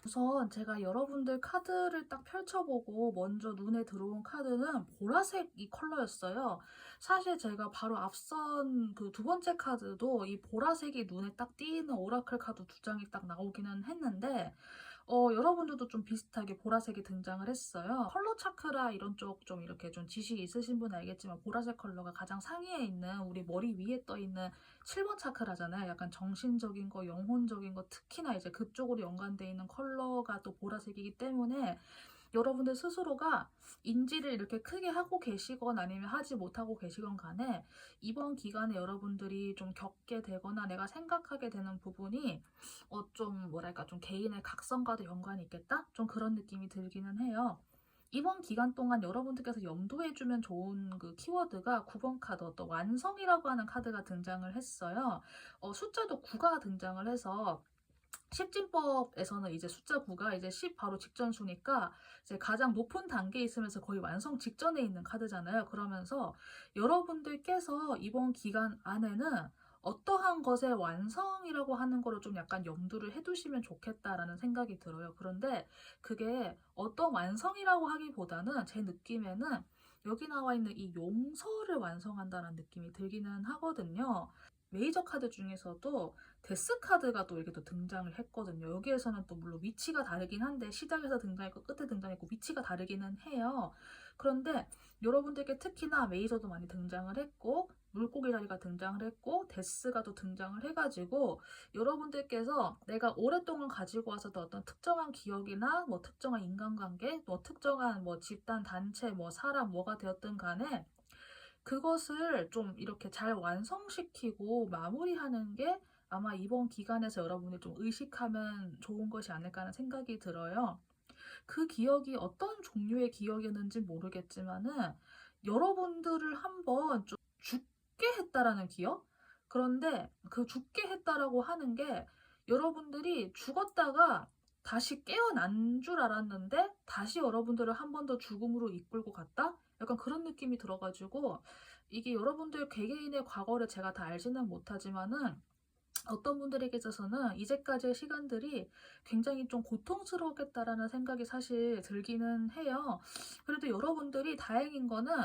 우선 제가 여러분들 카드를 딱 펼쳐보고 먼저 눈에 들어온 카드는 보라색 이 컬러였어요. 사실 제가 바로 앞선 그 두 번째 카드도 이 보라색이 눈에 딱 띄는 오라클 카드 두 장이 딱 나오기는 했는데 여러분들도 좀 비슷하게 보라색이 등장을 했어요. 컬러 차크라 이런 쪽 좀 이렇게 좀 지식이 있으신 분은 알겠지만 보라색 컬러가 가장 상위에 있는 우리 머리 위에 떠 있는 7번 차크라잖아요. 약간 정신적인 거, 영혼적인 거, 특히나 이제 그쪽으로 연관되어 있는 컬러가 또 보라색이기 때문에 여러분들 스스로가 인지를 이렇게 크게 하고 계시건 아니면 하지 못하고 계시건 간에 이번 기간에 여러분들이 좀 겪게 되거나 내가 생각하게 되는 부분이 좀 뭐랄까 좀 개인의 각성과도 연관이 있겠다? 좀 그런 느낌이 들기는 해요. 이번 기간 동안 여러분들께서 염두해주면 좋은 그 키워드가 9번 카드 어떤 완성이라고 하는 카드가 등장을 했어요. 숫자도 9가 등장을 해서 십진법에서는 이제 숫자 9가 이제 10 바로 직전 수니까 이제 가장 높은 단계에 있으면서 거의 완성 직전에 있는 카드잖아요. 그러면서 여러분들께서 이번 기간 안에는 어떠한 것의 완성이라고 하는 거를 좀 약간 염두를 해두시면 좋겠다라는 생각이 들어요. 그런데 그게 어떤 완성이라고 하기보다는 제 느낌에는 여기 나와 있는 이 용서를 완성한다는 느낌이 들기는 하거든요. 메이저 카드 중에서도 데스 카드가 또 이렇게 또 등장을 했거든요. 여기에서는 또 물론 위치가 다르긴 한데 시작에서 등장했고 끝에 등장했고 위치가 다르기는 해요. 그런데 여러분들께 특히나 메이저도 많이 등장을 했고 물고기 다리가 등장을 했고 데스가 또 등장을 해가지고 여러분들께서 내가 오랫동안 가지고 왔었던 어떤 특정한 기억이나 뭐 특정한 인간관계, 뭐 특정한 뭐 집단, 단체, 뭐 사람, 뭐가 되었든 간에 그것을 좀 이렇게 잘 완성시키고 마무리하는 게 아마 이번 기간에서 여러분이 좀 의식하면 좋은 것이 아닐까 하는 생각이 들어요. 그 기억이 어떤 종류의 기억이었는지 모르겠지만은 여러분들을 한번 좀 죽게 했다라는 기억? 그런데 그 죽게 했다라고 하는 게 여러분들이 죽었다가 다시 깨어난 줄 알았는데 다시 여러분들을 한 번 더 죽음으로 이끌고 갔다? 약간 그런 느낌이 들어가지고 이게 여러분들 개개인의 과거를 제가 다 알지는 못하지만은 어떤 분들에게 있어서는 이제까지의 시간들이 굉장히 좀 고통스러웠겠다라는 생각이 사실 들기는 해요. 그래도 여러분들이 다행인 거는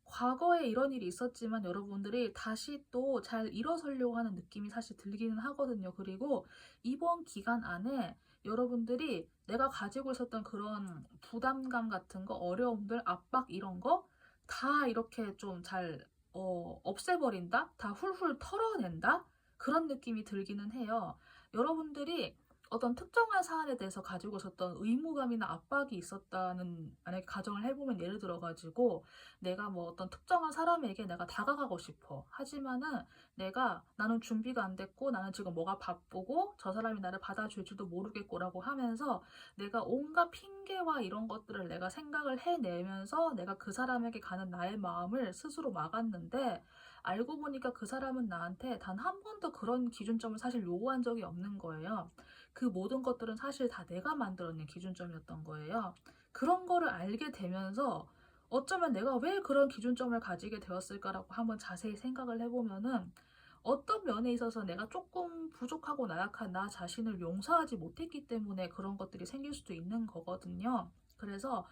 과거에 이런 일이 있었지만 여러분들이 다시 또 잘 일어서려고 하는 느낌이 사실 들기는 하거든요. 그리고 이번 기간 안에 여러분들이 내가 가지고 있었던 그런 부담감 같은 거, 어려움들, 압박 이런 거 다 이렇게 좀 잘 없애버린다? 다 훌훌 털어낸다? 그런 느낌이 들기는 해요. 여러분들이 어떤 특정한 사안에 대해서 가지고 있었던 의무감이나 압박이 있었다는 만약에 가정을 해보면 예를 들어가지고 내가 뭐 어떤 특정한 사람에게 내가 다가가고 싶어. 하지만은 나는 준비가 안 됐고 나는 지금 뭐가 바쁘고 저 사람이 나를 받아줄지도 모르겠고라고 하면서 내가 온갖 핑계와 이런 것들을 내가 생각을 해내면서 내가 그 사람에게 가는 나의 마음을 스스로 막았는데 알고 보니까 그 사람은 나한테 단 한 번도 그런 기준점을 사실 요구한 적이 없는 거예요. 그 모든 것들은 사실 다 내가 만들어낸 기준점이었던 거예요. 그런 거를 알게 되면서 어쩌면 내가 왜 그런 기준점을 가지게 되었을까라고 한번 자세히 생각을 해보면은 어떤 면에 있어서 내가 조금 부족하고 나약한 나 자신을 용서하지 못했기 때문에 그런 것들이 생길 수도 있는 거거든요. 그래서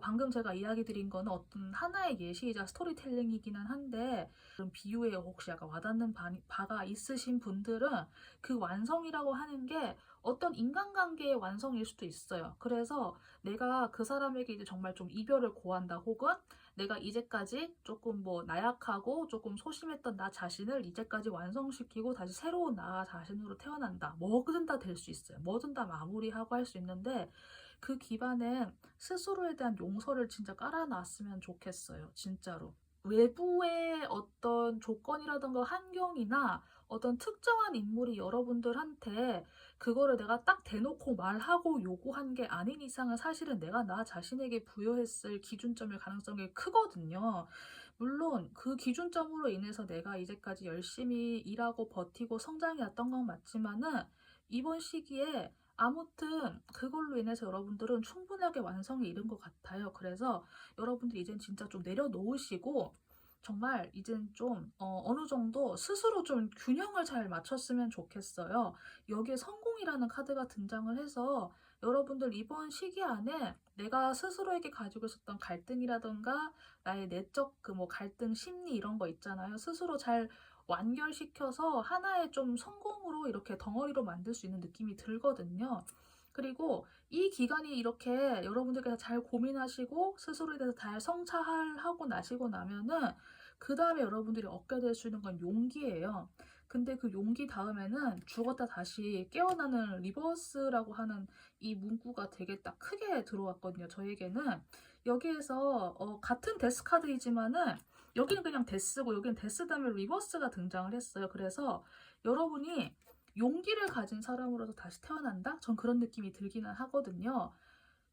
방금 제가 이야기 드린 거는 어떤 하나의 예시이자 스토리텔링이기는 한데 그런 비유에 혹시 약간 와닿는 바가 있으신 분들은 그 완성이라고 하는 게 어떤 인간관계의 완성일 수도 있어요. 그래서 내가 그 사람에게 이제 정말 좀 이별을 고한다 혹은 내가 이제까지 조금 뭐 나약하고 조금 소심했던 나 자신을 이제까지 완성시키고 다시 새로운 나 자신으로 태어난다. 뭐든 다 될 수 있어요. 뭐든 다 마무리하고 할 수 있는데 그 기반엔 스스로에 대한 용서를 진짜 깔아놨으면 좋겠어요. 진짜로. 외부의 어떤 조건이라던가 환경이나 어떤 특정한 인물이 여러분들한테 그거를 내가 딱 대놓고 말하고 요구한 게 아닌 이상은 사실은 내가 나 자신에게 부여했을 기준점일 가능성이 크거든요. 물론 그 기준점으로 인해서 내가 이제까지 열심히 일하고 버티고 성장해왔던 건 맞지만은 이번 시기에 아무튼 그걸로 인해서 여러분들은 충분하게 완성에 이른 것 같아요. 그래서 여러분들 이젠 진짜 좀 내려놓으시고 정말 이젠 좀 어느 정도 스스로 좀 균형을 잘 맞췄으면 좋겠어요. 여기에 성공이라는 카드가 등장을 해서 여러분들 이번 시기 안에 내가 스스로에게 가지고 있었던 갈등이라던가 나의 내적 그 뭐 갈등 심리 이런 거 있잖아요. 스스로 잘 완결시켜서 하나의 좀 성공으로 이렇게 덩어리로 만들 수 있는 느낌이 들거든요. 그리고 이 기간이 이렇게 여러분들께서 잘 고민하시고 스스로에 대해서 잘 성찰하고 나시고 나면은 그 다음에 여러분들이 얻게 될 수 있는 건 용기예요. 근데 그 용기 다음에는 죽었다 다시 깨어나는 리버스라고 하는 이 문구가 되게 딱 크게 들어왔거든요. 저에게는 여기에서 같은 데스 카드이지만은 여기는 그냥 데스고 여기는 데스 다음에 리버스가 등장을 했어요. 그래서 여러분이 용기를 가진 사람으로서 다시 태어난다? 전 그런 느낌이 들기는 하거든요.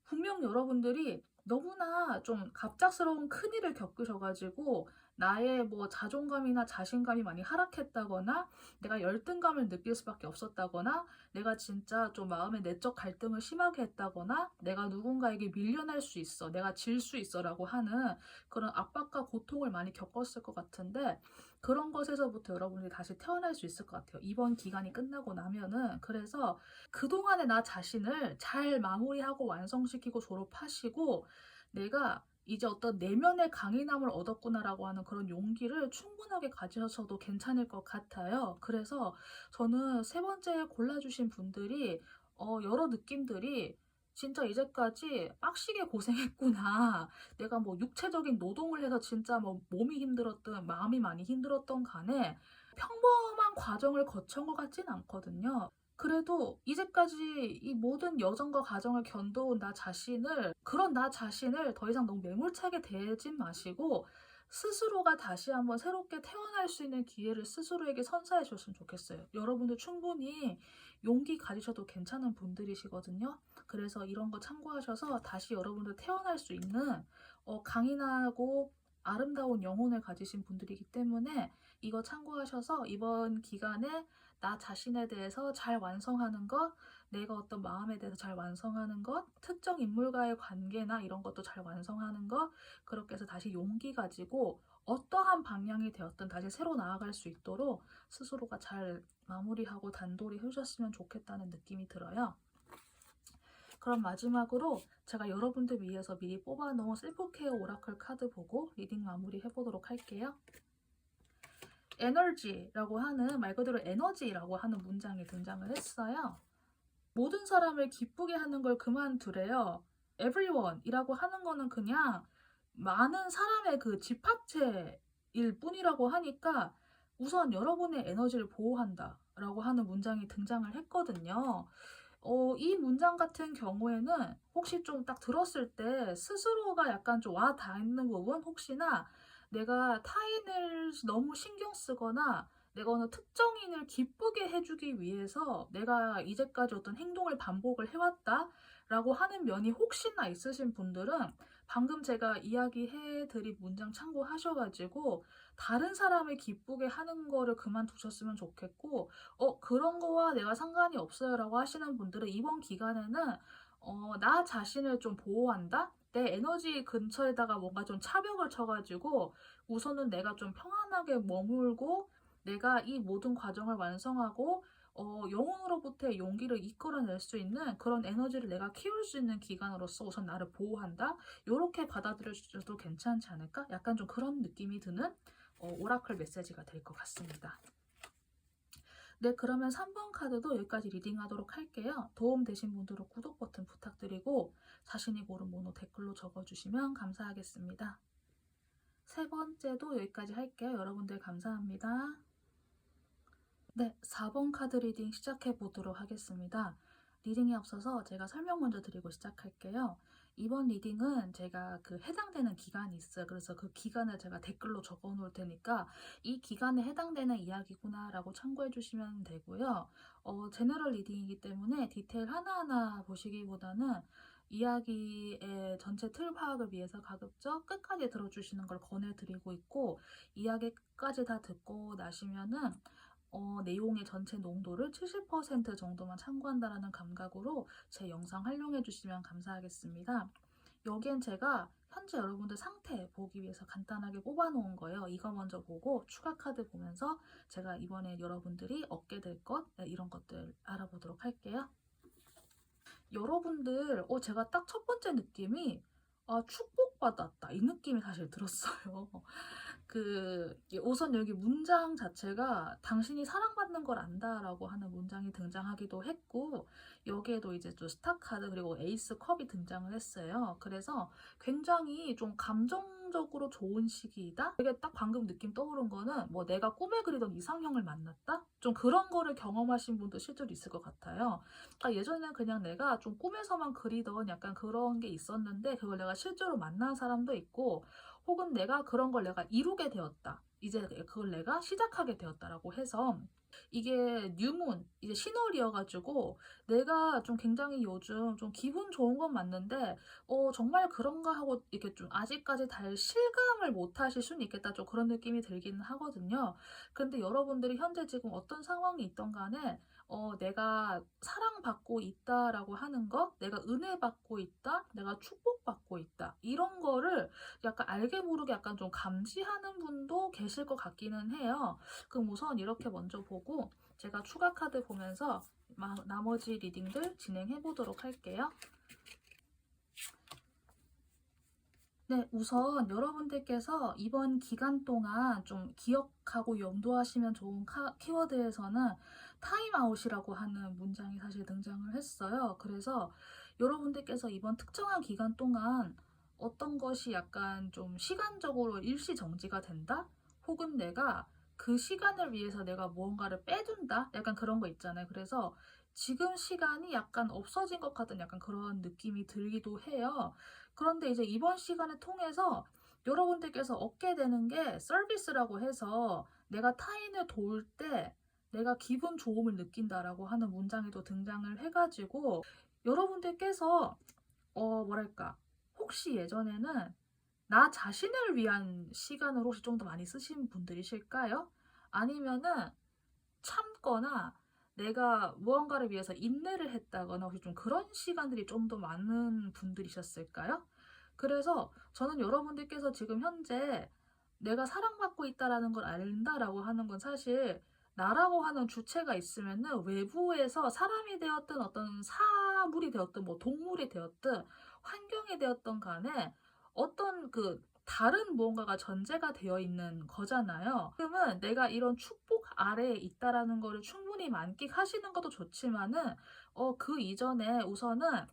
분명 여러분들이 너무나 좀 갑작스러운 큰일을 겪으셔가지고 나의 뭐 자존감이나 자신감이 많이 하락했다거나 내가 열등감을 느낄 수밖에 없었다거나 내가 진짜 좀 마음의 내적 갈등을 심하게 했다거나 내가 누군가에게 밀려날 수 있어, 내가 질 수 있어라고 하는 그런 압박과 고통을 많이 겪었을 것 같은데 그런 것에서부터 여러분들이 다시 태어날 수 있을 것 같아요. 이번 기간이 끝나고 나면은. 그래서 그동안의 나 자신을 잘 마무리하고 완성시키고 졸업하시고 내가 이제 어떤 내면의 강인함을 얻었구나라고 하는 그런 용기를 충분하게 가지셔도 괜찮을 것 같아요. 그래서 저는 세 번째 골라주신 분들이 여러 느낌들이 진짜 이제까지 빡시게 고생했구나. 내가 뭐 육체적인 노동을 해서 진짜 뭐 몸이 힘들었든 마음이 많이 힘들었던 간에 평범한 과정을 거친 것 같진 않거든요. 그래도 이제까지 이 모든 여정과 과정을 견뎌온 그런 나 자신을 더 이상 너무 매몰차게 대진 마시고 스스로가 다시 한번 새롭게 태어날 수 있는 기회를 스스로에게 선사해 줬으면 좋겠어요. 여러분들 충분히 용기 가지셔도 괜찮은 분들이시거든요. 그래서 이런 거 참고하셔서 다시 여러분들 태어날 수 있는 강인하고 아름다운 영혼을 가지신 분들이기 때문에 이거 참고하셔서 이번 기간에 나 자신에 대해서 잘 완성하는 것, 내가 어떤 마음에 대해서 잘 완성하는 것, 특정 인물과의 관계나 이런 것도 잘 완성하는 것, 그렇게 해서 다시 용기 가지고 어떠한 방향이 되었든 다시 새로 나아갈 수 있도록 스스로가 잘 마무리하고 단돌이 해주셨으면 좋겠다는 느낌이 들어요. 그럼 마지막으로 제가 여러분들 위해서 미리 뽑아놓은 셀프케어 오라클 카드 보고 리딩 마무리 해보도록 할게요. 에너지라고 하는 말 그대로 에너지라고 하는 문장이 등장을 했어요. 모든 사람을 기쁘게 하는 걸 그만두래요. everyone이라고 하는 거는 그냥 많은 사람의 그 집합체일 뿐이라고 하니까 우선 여러분의 에너지를 보호한다 라고 하는 문장이 등장을 했거든요. 이 문장 같은 경우에는 혹시 좀 딱 들었을 때 스스로가 약간 좀 와 닿는 부분, 혹시나 내가 타인을 너무 신경 쓰거나 내가 어느 특정인을 기쁘게 해주기 위해서 내가 이제까지 어떤 행동을 반복을 해왔다 라고 하는 면이 혹시나 있으신 분들은 방금 제가 이야기해드린 문장 참고하셔가지고 다른 사람을 기쁘게 하는 거를 그만두셨으면 좋겠고 그런 거와 내가 상관이 없어요 라고 하시는 분들은 이번 기간에는 나 자신을 좀 보호한다? 내 에너지 근처에다가 뭔가 좀 차벽을 쳐가지고 우선은 내가 좀 평안하게 머물고 내가 이 모든 과정을 완성하고 영혼으로부터의 용기를 이끌어낼 수 있는 그런 에너지를 내가 키울 수 있는 기간으로서 우선 나를 보호한다? 이렇게 받아들여 주셔도 괜찮지 않을까? 약간 좀 그런 느낌이 드는 오라클 메시지가 될 것 같습니다. 네, 그러면 3번 카드도 여기까지 리딩하도록 할게요. 도움 되신 분들은 구독 버튼 부탁드리고 자신이 고른 번호 댓글로 적어주시면 감사하겠습니다. 세 번째도 여기까지 할게요. 여러분들 감사합니다. 네, 4번 카드 리딩 시작해 보도록 하겠습니다. 리딩에 앞서서 제가 설명 먼저 드리고 시작할게요. 이번 리딩은 제가 그 해당되는 기간이 있어요. 그래서 그 기간을 제가 댓글로 적어 놓을 테니까 이 기간에 해당되는 이야기구나 라고 참고해 주시면 되고요. 제너럴 리딩이기 때문에 디테일 하나하나 보시기보다는 이야기의 전체 틀 파악을 위해서 가급적 끝까지 들어주시는 걸 권해드리고 있고, 이야기 끝까지 다 듣고 나시면은 내용의 전체 농도를 70% 정도만 참고한다라는 감각으로 제 영상 활용해 주시면 감사하겠습니다. 여기엔 제가 현재 여러분들 상태 보기 위해서 간단하게 뽑아 놓은 거예요. 이거 먼저 보고 추가 카드 보면서 제가 이번에 여러분들이 얻게 될 것, 이런 것들 알아보도록 할게요. 여러분들 제가 딱 첫 번째 느낌이 축복받았다 이 느낌이 사실 들었어요. 우선 여기 문장 자체가 당신이 사랑받는 걸 안다라고 하는 문장이 등장하기도 했고, 여기에도 이제 또 스타 카드 그리고 에이스 컵이 등장을 했어요. 그래서 굉장히 좀 감정적으로 좋은 시기이다? 이게 딱 방금 느낌 떠오른 거는 뭐 내가 꿈에 그리던 이상형을 만났다? 좀 그런 거를 경험하신 분도 실제로 있을 것 같아요. 그러니까 예전에는 그냥 내가 좀 꿈에서만 그리던 약간 그런 게 있었는데 그걸 내가 실제로 만난 사람도 있고, 혹은 내가 그런 걸 내가 이루게 되었다. 이제 그걸 내가 시작하게 되었다라고 해서 이게 뉴문, 이제 신월이어가지고 내가 좀 굉장히 요즘 좀 기분 좋은 건 맞는데 정말 그런가 하고 이렇게 좀 아직까지 달 실감을 못 하실 수는 있겠다, 좀 그런 느낌이 들기는 하거든요. 근데 여러분들이 현재 지금 어떤 상황이 있던 간에 내가 사랑받고 있다라고 하는 거, 내가 은혜받고 있다, 내가 축복받고 있다, 이런 거를 약간 알게 모르게 약간 좀 감지하는 분도 계실 것 같기는 해요. 그럼 우선 이렇게 먼저 보고 제가 추가 카드 보면서 나머지 리딩들 진행해 보도록 할게요. 네, 우선 여러분들께서 이번 기간 동안 좀 기억하고 염두하시면 좋은 키워드에서는 타임아웃이라고 하는 문장이 사실 등장을 했어요. 그래서 여러분들께서 이번 특정한 기간 동안 어떤 것이 약간 좀 시간적으로 일시정지가 된다? 혹은 내가 그 시간을 위해서 내가 무언가를 빼둔다? 약간 그런 거 있잖아요. 그래서 지금 시간이 약간 없어진 것 같은 약간 그런 느낌이 들기도 해요. 그런데 이제 이번 시간을 통해서 여러분들께서 얻게 되는 게 서비스라고 해서 내가 타인을 도울 때 내가 기분 좋음을 느낀다라고 하는 문장이 또 등장을 해가지고 여러분들께서 뭐랄까, 혹시 예전에는 나 자신을 위한 시간을 혹시 좀 더 많이 쓰신 분들이실까요? 아니면은 참거나 내가 무언가를 위해서 인내를 했다거나 혹시 좀 그런 시간들이 좀 더 많은 분들이셨을까요? 그래서 저는 여러분들께서 지금 현재 내가 사랑받고 있다라는 걸 안다라고 하는 건 사실 나라고 하는 주체가 있으면은 외부에서 사람이 되었든 어떤 사물이 되었든 뭐 동물이 되었든 환경이 되었던 간에 어떤 그 다른 무언가가 전제가 되어 있는 거잖아요. 그러면 내가 이런 축복 아래에 있다라는 거를 충분히 만끽하시는 것도 좋지만은 그 이전에 우선은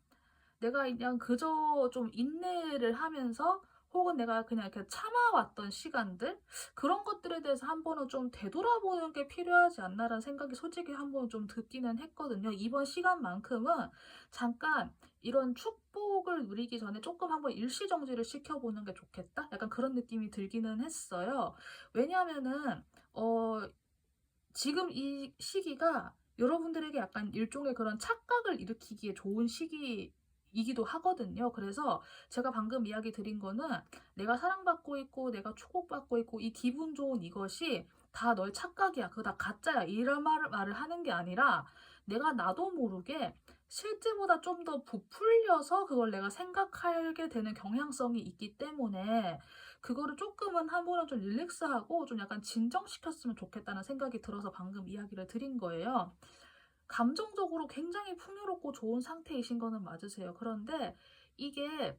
내가 그냥 그저 좀 인내를 하면서 혹은 내가 그냥 이렇게 참아왔던 시간들, 그런 것들에 대해서 한 번은 좀 되돌아보는 게 필요하지 않나라는 생각이 솔직히 한 번 좀 듣기는 했거든요. 이번 시간만큼은 잠깐 이런 축복을 누리기 전에 조금 한번 일시정지를 시켜보는 게 좋겠다? 약간 그런 느낌이 들기는 했어요. 왜냐하면은 지금 이 시기가 여러분들에게 약간 일종의 그런 착각을 일으키기에 좋은 시기이기도 하거든요. 그래서 제가 방금 이야기 드린 거는 내가 사랑받고 있고 내가 축복받고 있고 이 기분 좋은 이것이 다 너의 착각이야, 그거 다 가짜야, 이런 말을 하는 게 아니라 내가 나도 모르게 실제보다 좀 더 부풀려서 그걸 내가 생각하게 되는 경향성이 있기 때문에 그거를 조금은 한 번은 좀 릴렉스하고 좀 약간 진정시켰으면 좋겠다는 생각이 들어서 방금 이야기를 드린 거예요. 감정적으로 굉장히 풍요롭고 좋은 상태이신 거는 맞으세요. 그런데 이게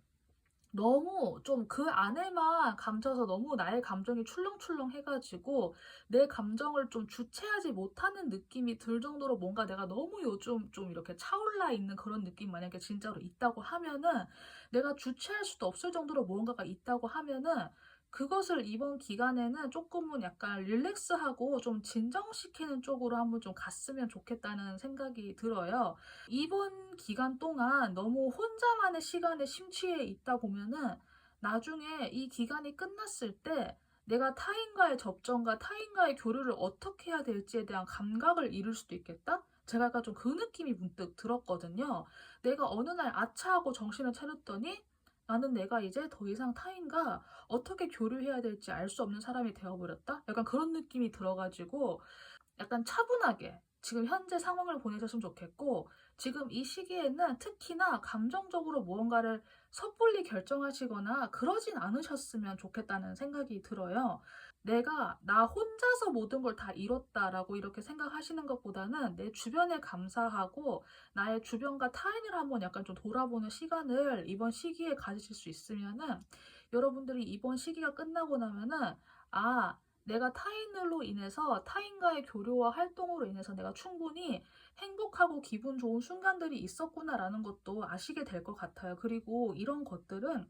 너무 좀 그 안에만 감춰서 너무 나의 감정이 출렁출렁 해가지고 내 감정을 좀 주체하지 못하는 느낌이 들 정도로 뭔가 내가 너무 요즘 좀 이렇게 차올라 있는 그런 느낌 만약에 진짜로 있다고 하면은 내가 주체할 수도 없을 정도로 무언가가 있다고 하면은 그것을 이번 기간에는 조금은 약간 릴렉스하고 좀 진정시키는 쪽으로 한번 좀 갔으면 좋겠다는 생각이 들어요. 이번 기간 동안 너무 혼자만의 시간에 심취해 있다 보면은 나중에 이 기간이 끝났을 때 내가 타인과의 접점과 타인과의 교류를 어떻게 해야 될지에 대한 감각을 잃을 수도 있겠다? 제가 약간 좀 그 느낌이 문득 들었거든요. 내가 어느 날 아차하고 정신을 차렸더니 나는 내가 이제 더 이상 타인과 어떻게 교류해야 될지 알 수 없는 사람이 되어버렸다? 약간 그런 느낌이 들어가지고 약간 차분하게 지금 현재 상황을 보내셨으면 좋겠고, 지금 이 시기에는 특히나 감정적으로 무언가를 섣불리 결정하시거나 그러진 않으셨으면 좋겠다는 생각이 들어요. 내가 나 혼자서 모든 걸 다 이뤘다라고 이렇게 생각하시는 것보다는 내 주변에 감사하고 나의 주변과 타인을 한번 약간 좀 돌아보는 시간을 이번 시기에 가지실 수 있으면은 여러분들이 이번 시기가 끝나고 나면은 내가 타인으로 인해서 타인과의 교류와 활동으로 인해서 내가 충분히 행복하고 기분 좋은 순간들이 있었구나라는 것도 아시게 될 것 같아요. 그리고 이런 것들은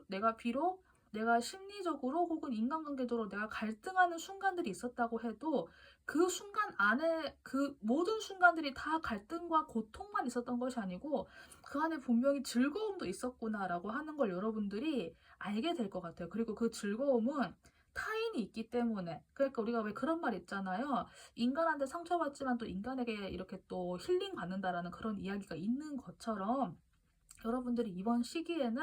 내가 비록 내가 심리적으로 혹은 인간관계적으로 내가 갈등하는 순간들이 있었다고 해도 그 순간 안에 그 모든 순간들이 다 갈등과 고통만 있었던 것이 아니고 그 안에 분명히 즐거움도 있었구나라고 하는 걸 여러분들이 알게 될 것 같아요. 그리고 그 즐거움은 타인이 있기 때문에. 그러니까 우리가 왜 그런 말 있잖아요. 인간한테 상처받지만 또 인간에게 이렇게 또 힐링 받는다라는 그런 이야기가 있는 것처럼 여러분들이 이번 시기에는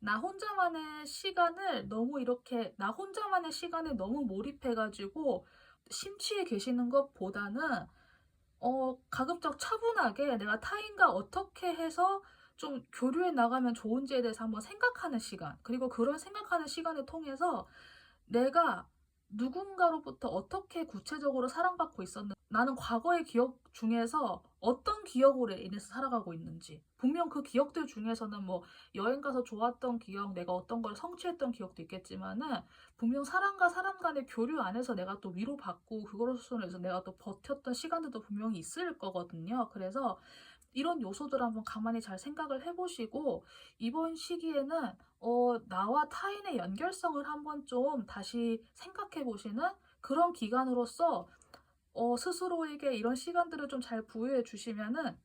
나 혼자만의 시간에 너무 몰입해가지고 심취해 계시는 것보다는 가급적 차분하게 내가 타인과 어떻게 해서 좀 교류해 나가면 좋은지에 대해서 한번 생각하는 시간, 그리고 그런 생각하는 시간을 통해서 내가 누군가로부터 어떻게 구체적으로 사랑받고 있었는지, 나는 과거의 기억 중에서 어떤 기억으로 인해서 살아가고 있는지, 분명 그 기억들 중에서는 뭐 여행 가서 좋았던 기억, 내가 어떤 걸 성취했던 기억도 있겠지만은 분명 사람과 사람 간의 교류 안에서 내가 또 위로받고 그거로서 인해서 내가 또 버텼던 시간들도 분명히 있을 거거든요. 그래서 이런 요소들 한번 가만히 잘 생각을 해보시고 이번 시기에는 나와 타인의 연결성을 한번 좀 다시 생각해 보시는 그런 기간으로서 스스로에게 이런 시간들을 좀 잘 부여해 주시면은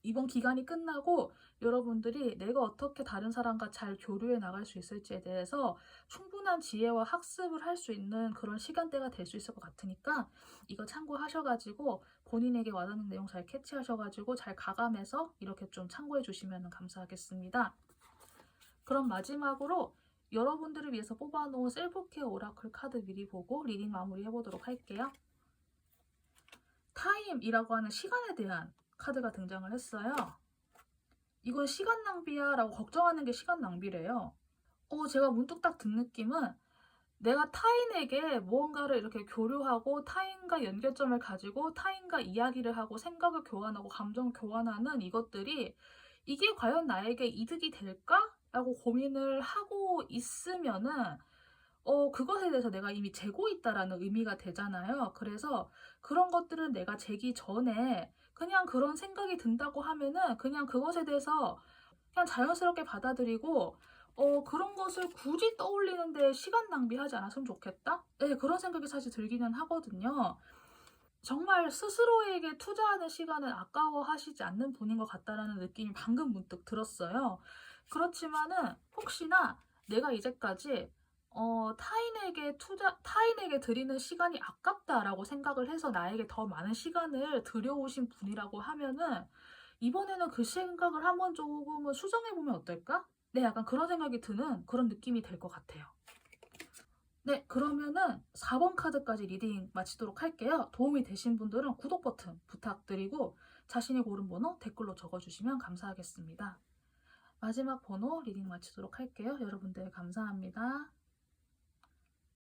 이번 기간이 끝나고 여러분들이 내가 어떻게 다른 사람과 잘 교류해 나갈 수 있을지에 대해서 충분한 지혜와 학습을 할 수 있는 그런 시간대가 될 수 있을 것 같으니까 이거 참고하셔가지고 본인에게 와닿는 내용 잘 캐치하셔가지고 잘 가감해서 이렇게 좀 참고해 주시면 감사하겠습니다. 그럼 마지막으로 여러분들을 위해서 뽑아놓은 셀프케어 오라클 카드 미리 보고 리딩 마무리 해보도록 할게요. 타임이라고 하는 시간에 대한 카드가 등장을 했어요. 이건 시간 낭비야 라고 걱정하는 게 시간 낭비래요. 제가 문득 딱 든 느낌은 내가 타인에게 무언가를 이렇게 교류하고 타인과 연결점을 가지고 타인과 이야기를 하고 생각을 교환하고 감정을 교환하는 이것들이 이게 과연 나에게 이득이 될까? 라고 고민을 하고 있으면은 그것에 대해서 내가 이미 재고 있다라는 의미가 되잖아요. 그래서 그런 것들은 내가 재기 전에 그냥 그런 생각이 든다고 하면은 그냥 그것에 대해서 그냥 자연스럽게 받아들이고 그런 것을 굳이 떠올리는데 시간 낭비하지 않았으면 좋겠다? 네, 그런 생각이 사실 들기는 하거든요. 정말 스스로에게 투자하는 시간을 아까워하시지 않는 분인 것 같다라는 느낌이 방금 문득 들었어요. 그렇지만은 혹시나 내가 이제까지 타인에게 드리는 시간이 아깝다라고 생각을 해서 나에게 더 많은 시간을 들여오신 분이라고 하면은 이번에는 그 생각을 한번 조금은 수정해보면 어떨까? 네, 약간 그런 생각이 드는 그런 느낌이 될 것 같아요. 네, 그러면은 4번 카드까지 리딩 마치도록 할게요. 도움이 되신 분들은 구독 버튼 부탁드리고 자신이 고른 번호 댓글로 적어주시면 감사하겠습니다. 마지막 번호 리딩 마치도록 할게요. 여러분들 감사합니다.